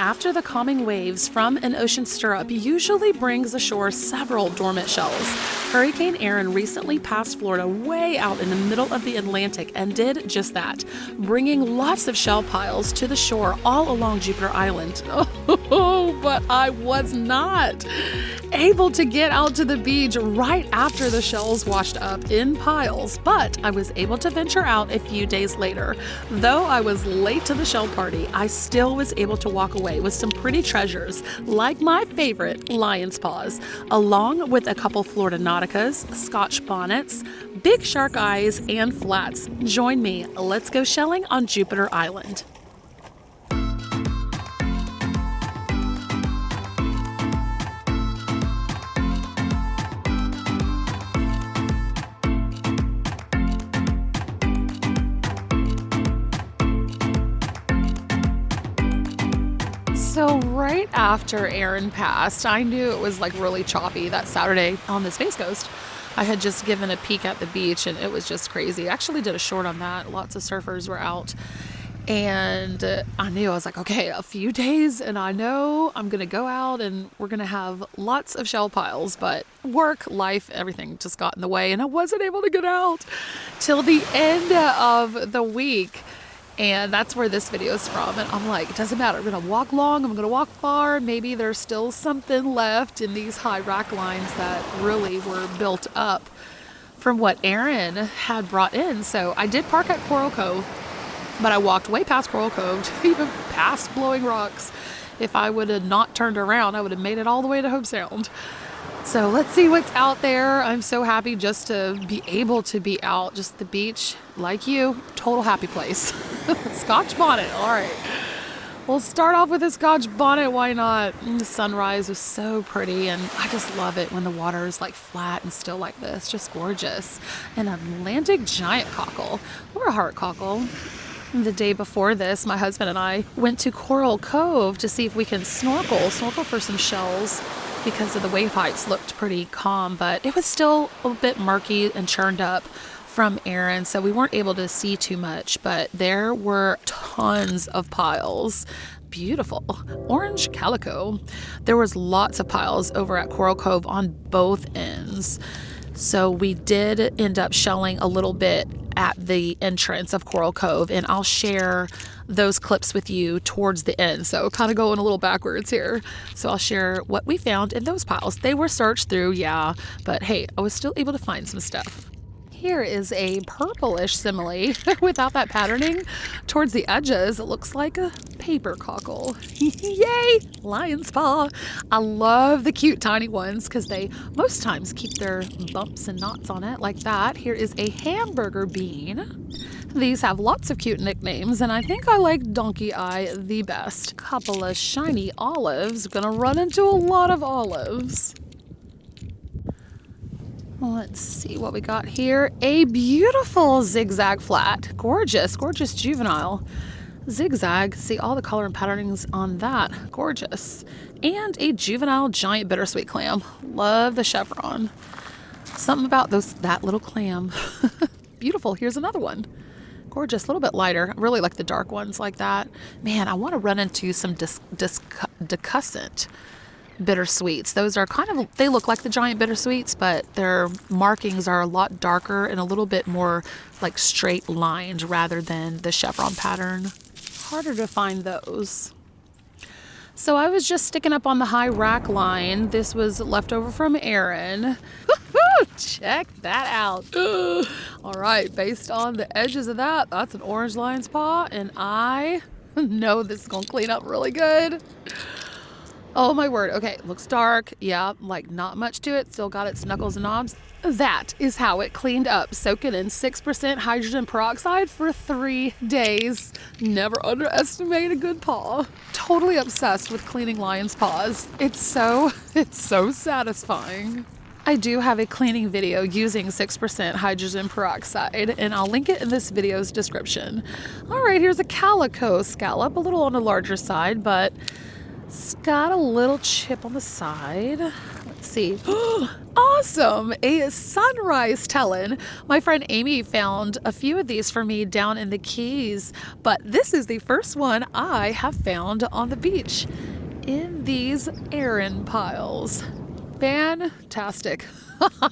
after the calming waves from an ocean stirrup usually brings ashore several dormant shells. Hurricane Erin recently passed Florida way out in the middle of the Atlantic and did just that, bringing lots of shell piles to the shore all along Jupiter Island. Oh, but I was not able to get out to the beach right after the shells washed up in piles, but I was able to venture out a few days later. Though I was late to the shell party, I still was able to walk away with some pretty treasures, like my favorite lion's paws, along with a couple Florida Nauticas, Scotch bonnets, big shark eyes, and flats. Join me. Let's go shelling on Jupiter Island. So right after Erin passed, I knew it was like really choppy that Saturday on the Space Coast. I had just given a peek at the beach and it was just crazy. I actually did a short on that. Lots of surfers were out. And I knew, I was like, okay, a few days and I know I'm going to go out and we're going to have lots of shell piles. But work, life, everything just got in the way and I wasn't able to get out till the end of the week. And that's where this video is from. And I'm like, it doesn't matter. I'm going to walk long. I'm going to walk far. Maybe there's still something left in these high rack lines that really were built up from what Erin had brought in. So I did park at Coral Cove, but I walked way past Coral Cove to even past Blowing Rocks. If I would have not turned around, I would have made it all the way to Hope Sound. So let's see what's out there. I'm so happy just to be able to be out. Just the beach, like you, total happy place. Scotch bonnet, all right. We'll start off with a Scotch bonnet, why not? The sunrise was so pretty and I just love it when the water is like flat and still like this, just gorgeous. An Atlantic giant cockle, or a heart cockle. The day before this, my husband and I went to Coral Cove to see if we can snorkel for some shells because of the wave heights looked pretty calm, but it was still a bit murky and churned up from Erin, so we weren't able to see too much, but there were tons of piles. Beautiful. Orange calico. There was lots of piles over at Coral Cove on both ends. So we did end up shelling a little bit at the entrance of Coral Cove, and I'll share those clips with you towards the end. So kind of going a little backwards here. So I'll share what we found in those piles. They were searched through, yeah, but hey, I was still able to find some stuff. Here is a purplish simile without that patterning. Towards the edges, it looks like a paper cockle. Yay! Lion's paw. I love the cute tiny ones because they most times keep their bumps and knots on it like that. Here is a hamburger bean. These have lots of cute nicknames, and I think I like Donkey Eye the best. Couple of shiny olives. Gonna run into a lot of olives. Let's see what we got here. A beautiful zigzag flat. Gorgeous, gorgeous juvenile. Zigzag, see all the color and patternings on that. Gorgeous. And a juvenile giant bittersweet clam. Love the chevron. Something about that little clam. Beautiful. Here's another one. Gorgeous, a little bit lighter. I really like the dark ones like that. Man, I want to run into some decussant bittersweets. Those are they look like the giant bittersweets, but their markings are a lot darker and a little bit more like straight lined rather than the chevron pattern. Harder to find those. So I was just sticking up on the high rack line. This was left over from Erin. Check that out. All right, based on the edges of that, that's an orange lion's paw, and I know this is gonna clean up really good. Oh my word. Okay, looks dark. Yeah, like not much to it. Still got its knuckles and knobs. That is how it cleaned up. Soaking in 6% hydrogen peroxide for 3 days. Never underestimate a good paw. Totally obsessed with cleaning lion's paws. It's so satisfying. I do have a cleaning video using 6% hydrogen peroxide, and I'll link it in this video's description. All right, here's a calico scallop, a little on the larger side, but it's got a little chip on the side. Let's Let's see. Awesome! A sunrise Tellin. My friend Amy found a few of these for me down in the Keys, but this is the first one I have found on the beach in these Erin Piles. Fantastic.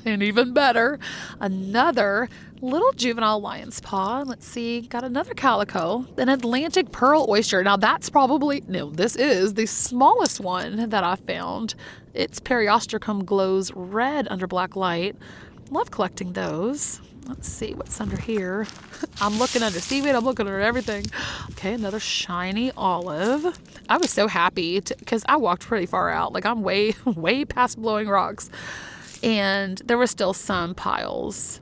And even better, another little juvenile lion's paw. Let's see, got another calico, an Atlantic pearl oyster. Now that's probably, no, this is the smallest one that I found. Its periostracum glows red under black light. Love collecting those. Let's see what's under here. I'm looking under seaweed, I'm looking under everything. Okay, another shiny olive. I was so happy because I walked pretty far out. Like I'm way past blowing rocks. And there were still some piles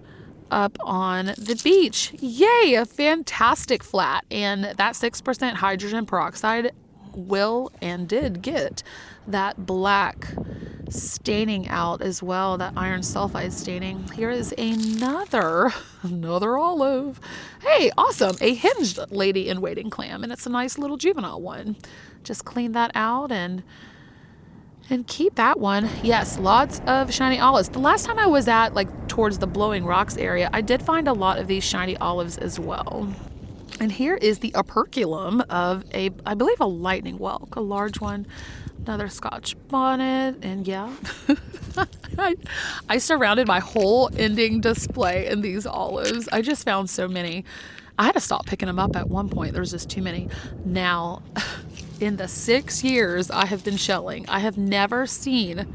up on the beach. Yay, a fantastic flat. And that 6% hydrogen peroxide will and did get that black staining out as well, that iron sulfide staining. Here is another olive. Hey, awesome, a hinged lady in waiting clam, and it's a nice little juvenile one. Just clean that out and keep that one. Yes, lots of shiny olives. The last time I was at towards the Blowing Rocks area, I did find a lot of these shiny olives as well. And here is the operculum of I believe a lightning whelk, a large one. Another Scotch bonnet, and yeah, I surrounded my whole ending display in these olives. I just found so many. I had to stop picking them up at one point. There was just too many. Now, in the 6 years I have been shelling, I have never seen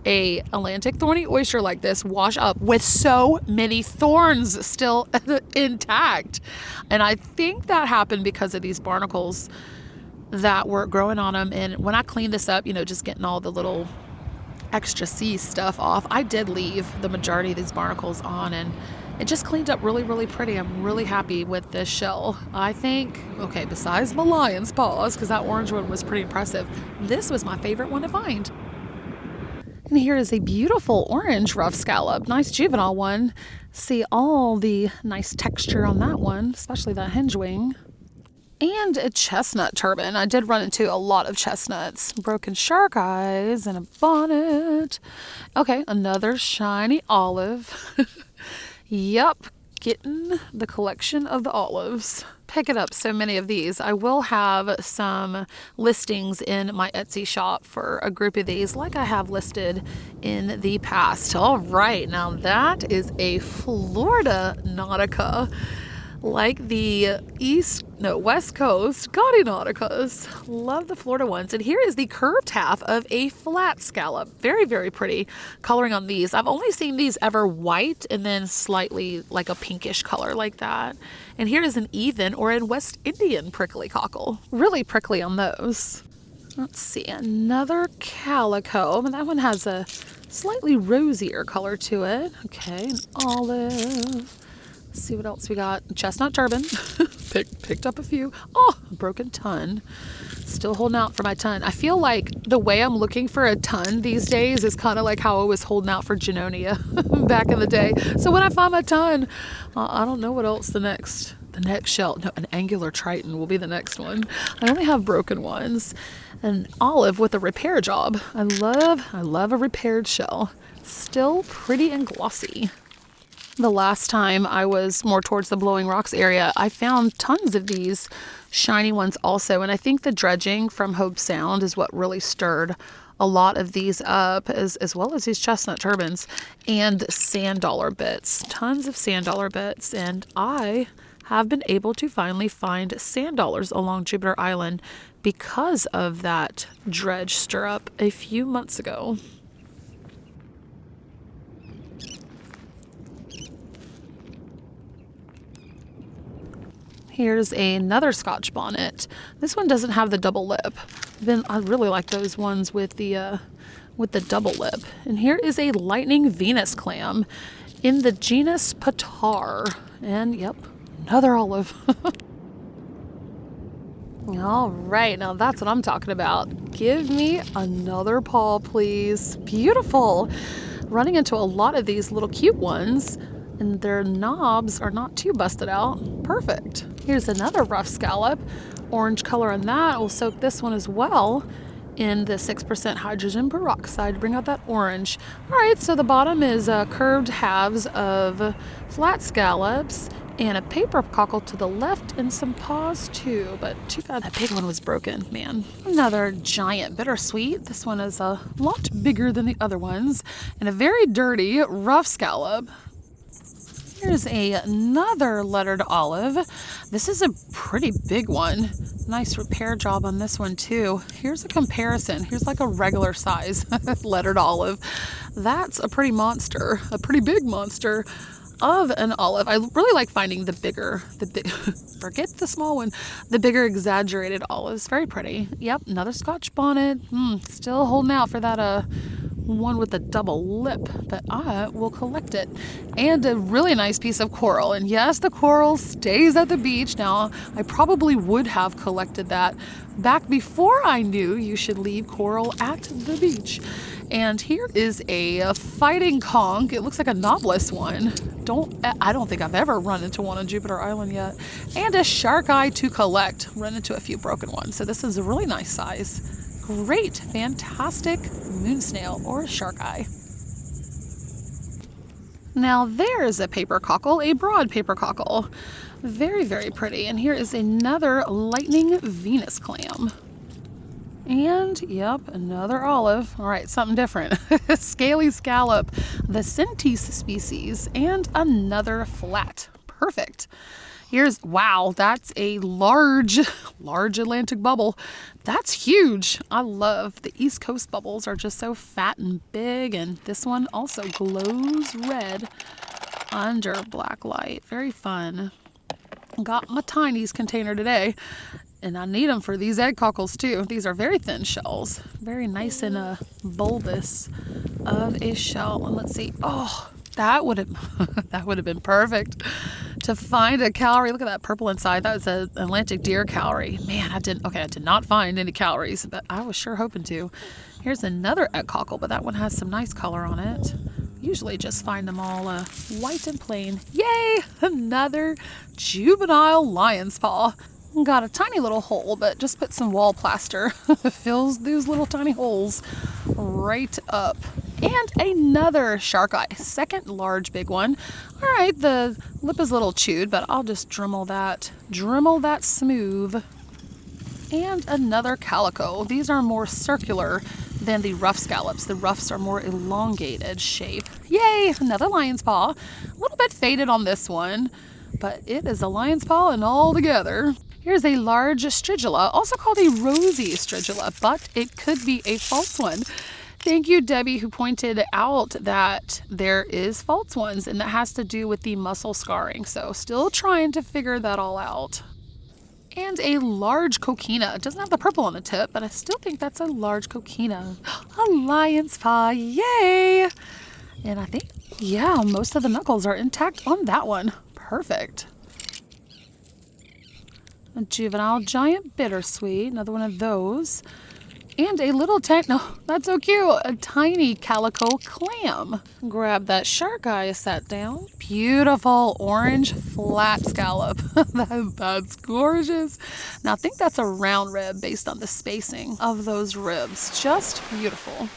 a Atlantic thorny oyster like this wash up with so many thorns still intact. And I think that happened because of these barnacles that were growing on them. And when I cleaned this up, just getting all the little extra sea stuff off, I did leave the majority of these barnacles on, and it just cleaned up really pretty. I'm really happy with this shell. I think, okay, besides my lion's paws, because that orange one was pretty impressive, this was my favorite one to find. And here is a beautiful orange rough scallop, nice juvenile one. See all the nice texture on that one, especially that hinge wing. And a chestnut turban. I did run into a lot of chestnuts. Broken shark eyes and a bonnet. Okay, another shiny olive. Yep, getting the collection of the olives. Picking up so many of these. I will have some listings in my Etsy shop for a group of these like I have listed in the past. All right, now that is a Florida Nautica. Like the West Coast gaudy Nauticas. Love the Florida ones. And here is the curved half of a flat scallop. Very pretty coloring on these. I've only seen these ever white and then slightly like a pinkish color like that. And here is an even or a West Indian prickly cockle. Really prickly on those. Let's see, another calico. And that one has a slightly rosier color to it. Okay, an olive. See what else we got. Chestnut turban. Picked up a few. Oh, a broken ton. Still holding out for my ton. I feel like the way I'm looking for a ton these days is kind of like how I was holding out for Junonia back in the day. So when I find my ton, I don't know what else the next shell. No, an angular triton will be the next one. I only have broken ones. An olive with a repair job. I love a repaired shell. Still pretty and glossy. The last time I was more towards the Blowing Rocks area, I found tons of these shiny ones also. And I think the dredging from Hope Sound is what really stirred a lot of these up, as well as these chestnut turbans and sand dollar bits. Tons of sand dollar bits. And I have been able to finally find sand dollars along Jupiter Island because of that dredge stir up a few months ago. Here's another Scotch bonnet. This one doesn't have the double lip. I really like those ones with the double lip. And here is a lightning Venus clam in the genus Patar. And yep, another olive. All right, now that's what I'm talking about. Give me another paw, please. Beautiful. Running into a lot of these little cute ones, and their knobs are not too busted out. Perfect. Here's another rough scallop. Orange color on that. We'll soak this one as well. in the 6% hydrogen peroxide to bring out that orange. All right, so the bottom is curved halves of flat scallops and a paper cockle to the left and some paws too, but too bad that big one was broken, man. Another giant bittersweet. This one is a lot bigger than the other ones, and a very dirty rough scallop. Here's another lettered olive. This is a pretty big one. Nice repair job on this one too. Here's a comparison. Here's like a regular size lettered olive. That's a pretty monster, a pretty big monster of an olive. I really like finding the bigger, forget the small one, the bigger exaggerated olives. Very pretty. Yep, another Scotch bonnet. Still holding out for that one with a double lip, but I will collect it. And a really nice piece of coral. And yes, the coral stays at the beach. Now, I probably would have collected that back before I knew you should leave coral at the beach. And here is a fighting conch. It looks like a knobless one. I don't think I've ever run into one on Jupiter Island yet. And a shark eye to collect. Run into a few broken ones. So this is a really nice size. Great, fantastic moon snail or shark eye. Now there's a paper cockle, a broad paper cockle. Very, very pretty. And here is another lightning Venus clam. And, yep, another olive. All right, something different. Scaly scallop, the Centis species, and another flat. Perfect. Here's, wow, that's a large Atlantic bubble. That's huge. I love the East Coast bubbles are just so fat and big, and this one also glows red under black light. Very fun. Got my tinies container today, and I need them for these egg cockles too. These are very thin shells, very nice and bulbous of a shell. And let's see, oh, that would have been perfect to find a calorie. Look at that purple inside. That was an Atlantic deer calorie. Man, I did not find any calories, but I was sure hoping to. Here's another egg cockle, but that one has some nice color on it. Usually just find them all white and plain. Yay! Another juvenile lion's paw. Got a tiny little hole, but just put some wall plaster. Fills these little tiny holes right up. And another shark eye, second large big one. All right, the lip is a little chewed, but I'll just Dremel that smooth. And another calico. These are more circular than the rough scallops. The roughs are more elongated shape. Yay, another lion's paw. A little bit faded on this one, but it is a lion's paw and all together. Here's a large Strigilla, also called a Rosy Strigilla, but it could be a false one. Thank you, Debbie, who pointed out that there is false ones, and that has to do with the muscle scarring. So still trying to figure that all out. And a large coquina. It doesn't have the purple on the tip, but I still think that's a large coquina. A lion's paw, yay! And I think, yeah, most of the knuckles are intact on that one. Perfect. A juvenile giant bittersweet, another one of those. And a little that's so cute, a tiny calico clam. Grab that shark eye, set down. Beautiful orange flat scallop. That's gorgeous. Now I think that's a round rib based on the spacing of those ribs. Just beautiful.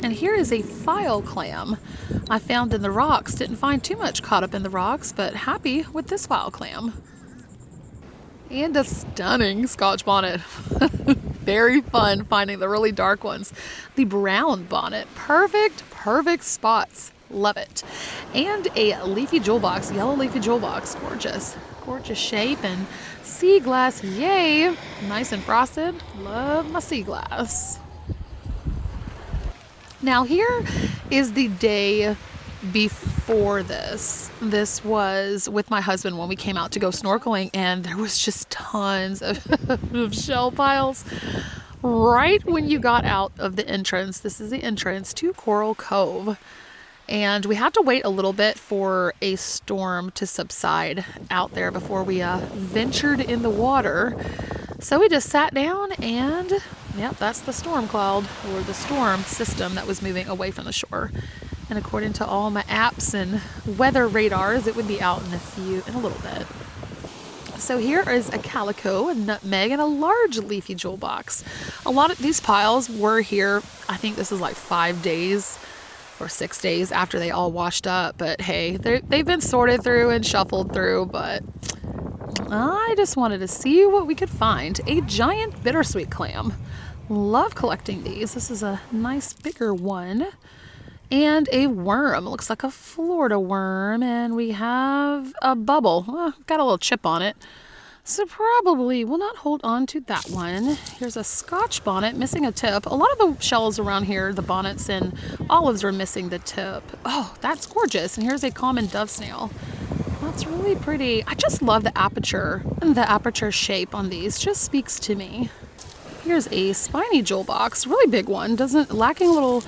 And here is a file clam I found in the rocks. Didn't find too much caught up in the rocks, but happy with this file clam. And a stunning Scotch bonnet. Very fun finding the really dark ones. The brown bonnet, perfect spots. Love it. And a leafy Jewelbox, yellow leafy Jewelbox, gorgeous shape, and sea glass, yay, nice and frosted. Love my sea glass. Now here is the day before this. This was with my husband when we came out to go snorkeling, and there was just tons of shell piles right when you got out of the entrance. This is the entrance to Coral Cove, and we had to wait a little bit for a storm to subside out there before we ventured in the water. So we just sat down, and yep, that's the storm cloud, or the storm system that was moving away from the shore. And according to all my apps and weather radars, it would be out in a little bit. So here is a calico, a nutmeg, and a large leafy Jewelbox. A lot of these piles were here, I think this is like 5 days or 6 days after they all washed up. But hey, they've been sorted through and shuffled through, but I just wanted to see what we could find. A giant bittersweet clam. Love collecting these. This is a nice bigger one. And a worm. It looks like a Florida worm. And we have a bubble. Got a little chip on it. So probably will not hold on to that one. Here's a Scotch bonnet missing a tip. A lot of the shells around here, the bonnets and olives, are missing the tip. Oh, that's gorgeous. And here's a common dove snail. That's really pretty. I just love the aperture. And the aperture shape on these just speaks to me. Here's a spiny Jewelbox. Really big one. Lacking a little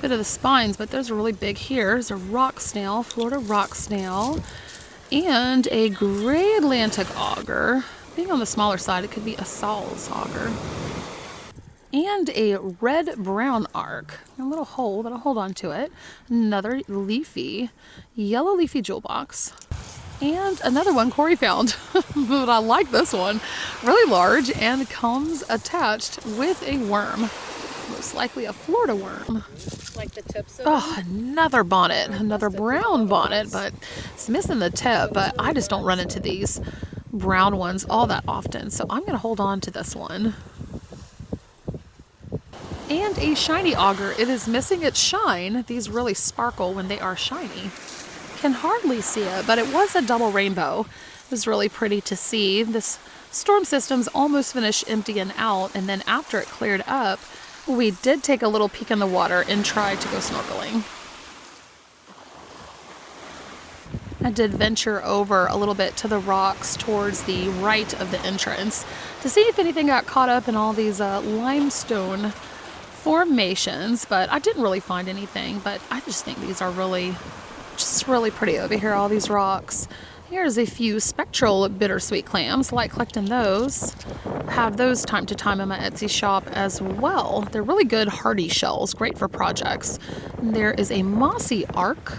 bit of the spines, but those are really big here. There's a rock snail, Florida rock snail, and a gray Atlantic auger. Being on the smaller side, it could be a Saul's auger. And a red-brown arc. A little hole, but I'll hold on to it. Another leafy, yellow leafy Jewelbox. And another one Corey found, but I like this one. Really large and comes attached with a worm. Most likely a Florida worm. Like the tips of Oh, another bonnet, another brown bonnet, but it's missing the tip. But I just don't run into these brown ones all that often, so I'm going to hold on to this one. And a shiny auger. It is missing its shine. These really sparkle when they are shiny. Can hardly see it, but it was a double rainbow. It was really pretty to see. This storm system's almost finished emptying out, and then after it cleared up, we did take a little peek in the water and try to go snorkeling. I did venture over a little bit to the rocks towards the right of the entrance to see if anything got caught up in all these limestone formations, but I didn't really find anything. But I just think these are really pretty over here, all these rocks. Here's a few spectral bittersweet clams. Like collecting those. Have those time to time in my Etsy shop as well. They're really good hardy shells, great for projects. And there is a mossy arc.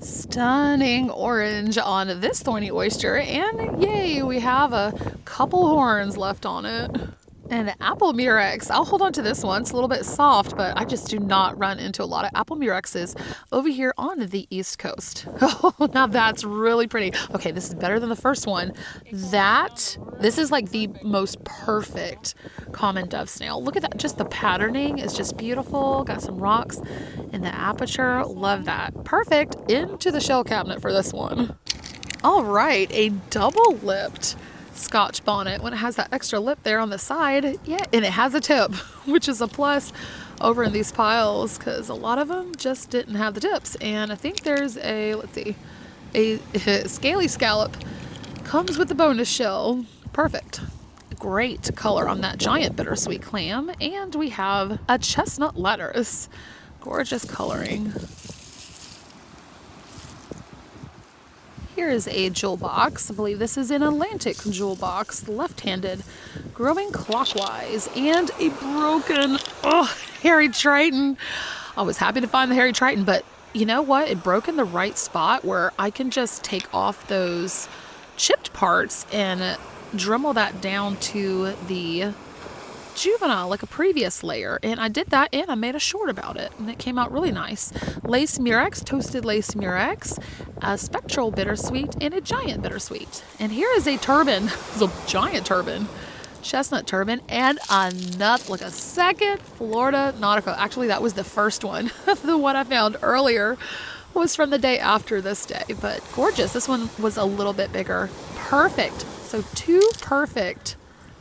Stunning orange on this thorny oyster, and yay, we have a couple horns left on it. And apple murex. I'll hold on to this one. It's a little bit soft, but I just do not run into a lot of apple murexes over here on the East Coast. Oh, now that's really pretty. Okay, this is better than the first one. This is like the most perfect common dove snail. Look at that. Just the patterning is just beautiful. Got some rocks in the aperture. Love that. Perfect. Into the shell cabinet for this one. All right, a double-lipped Scotch bonnet when it has that extra lip there on the side. Yeah, and it has a tip, which is a plus over in these piles because a lot of them just didn't have the tips. And I think there's a scaly scallop comes with the bonus shell. Perfect. Great color on that giant bittersweet clam. And we have a chestnut lettuce. Gorgeous coloring. Here is a Jewelbox. I believe this is an Atlantic Jewelbox, left-handed, growing clockwise, and a broken, hairy Triton. I was happy to find the hairy Triton, but you know what? It broke in the right spot where I can just take off those chipped parts and Dremel that down to the juvenile like a previous layer, and I did that and I made a short about it, and it came out really nice. Lace murex, toasted lace murex, a spectral bittersweet, and a giant bittersweet. And here is a turban. It's a giant turban, chestnut turban, and another, like a second Florida Nautica. Actually, that was the first one. The one I found earlier was from the day after this day, but gorgeous. This one was a little bit bigger. Perfect. So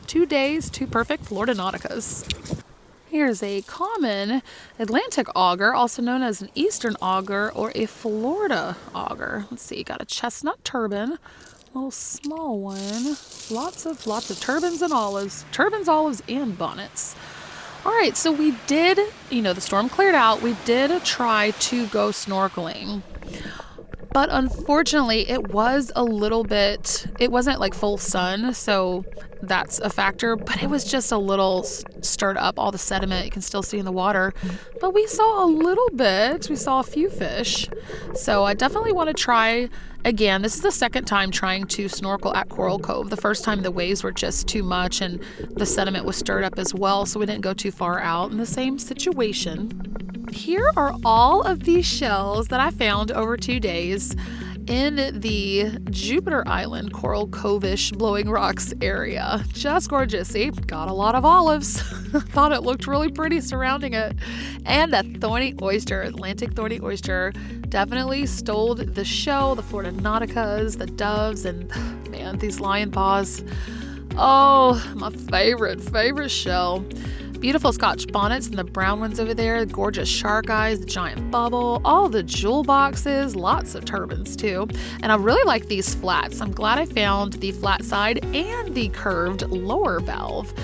2 days, 2 perfect Florida Nauticas. Here's a common Atlantic auger, also known as an Eastern auger or a Florida auger. Let's see, got a chestnut turban, a little small one. Lots of turbans and olives. Turbans, olives, and bonnets. All right, so we did, the storm cleared out. We did try to go snorkeling. But unfortunately, it was a little bit, it wasn't like full sun, so that's a factor, but it was just a little stirred up, all the sediment you can still see in the water. But we saw a little bit, we saw a few fish. So I definitely want to try again. This is the second time trying to snorkel at Coral Cove. The first time the waves were just too much and the sediment was stirred up as well, so we didn't go too far out in the same situation. Here are all of these shells that I found over 2 days in the Jupiter Island, Coral Cove-ish, Blowing Rocks area. Just gorgeous. See, got a lot of olives. Thought it looked really pretty surrounding it. And a thorny oyster, Atlantic thorny oyster. Definitely stole the show. The Florida Nauticas, the doves, and man, these lion paws. Oh, my favorite shell. Beautiful Scotch bonnets and the brown ones over there, gorgeous shark eyes, the giant bubble, all the jewel boxes, lots of turbans too. And I really like these flats. I'm glad I found the flat side and the curved lower valve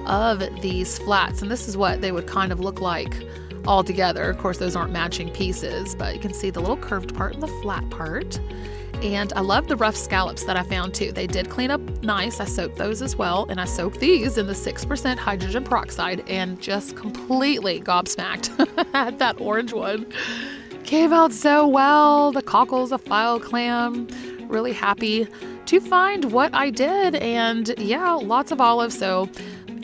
of these flats. And this is what they would kind of look like all together. Of course, those aren't matching pieces, but you can see the little curved part and the flat part. And I love the rough scallops that I found too. They did clean up nice. I soaked those as well. And I soaked these in the 6% hydrogen peroxide and just completely gobsmacked at that orange one. Came out so well. The Cockle's a file clam. Really happy to find what I did. And yeah, lots of olives. So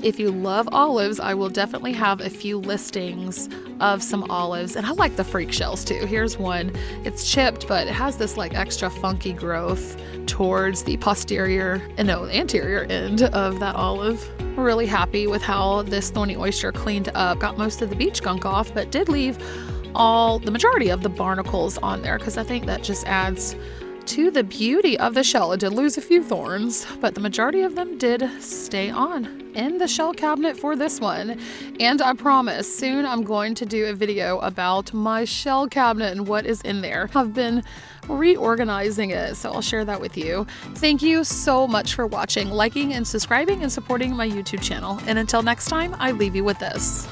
if you love olives, I will definitely have a few listings of some olives. And I like the freak shells too. Here's one. It's chipped, but it has this like extra funky growth towards the anterior end of that olive. We're really happy with how this thorny oyster cleaned up. Got most of the beach gunk off, but did leave the majority of the barnacles on there because I think that just adds to the beauty of the shell. It did lose a few thorns, but the majority of them did stay on in the shell cabinet for this one. And I promise soon I'm going to do a video about my shell cabinet and what is in there. I've been reorganizing it, so I'll share that with you. Thank you so much for watching, liking and subscribing and supporting my YouTube channel. And until next time, I leave you with this.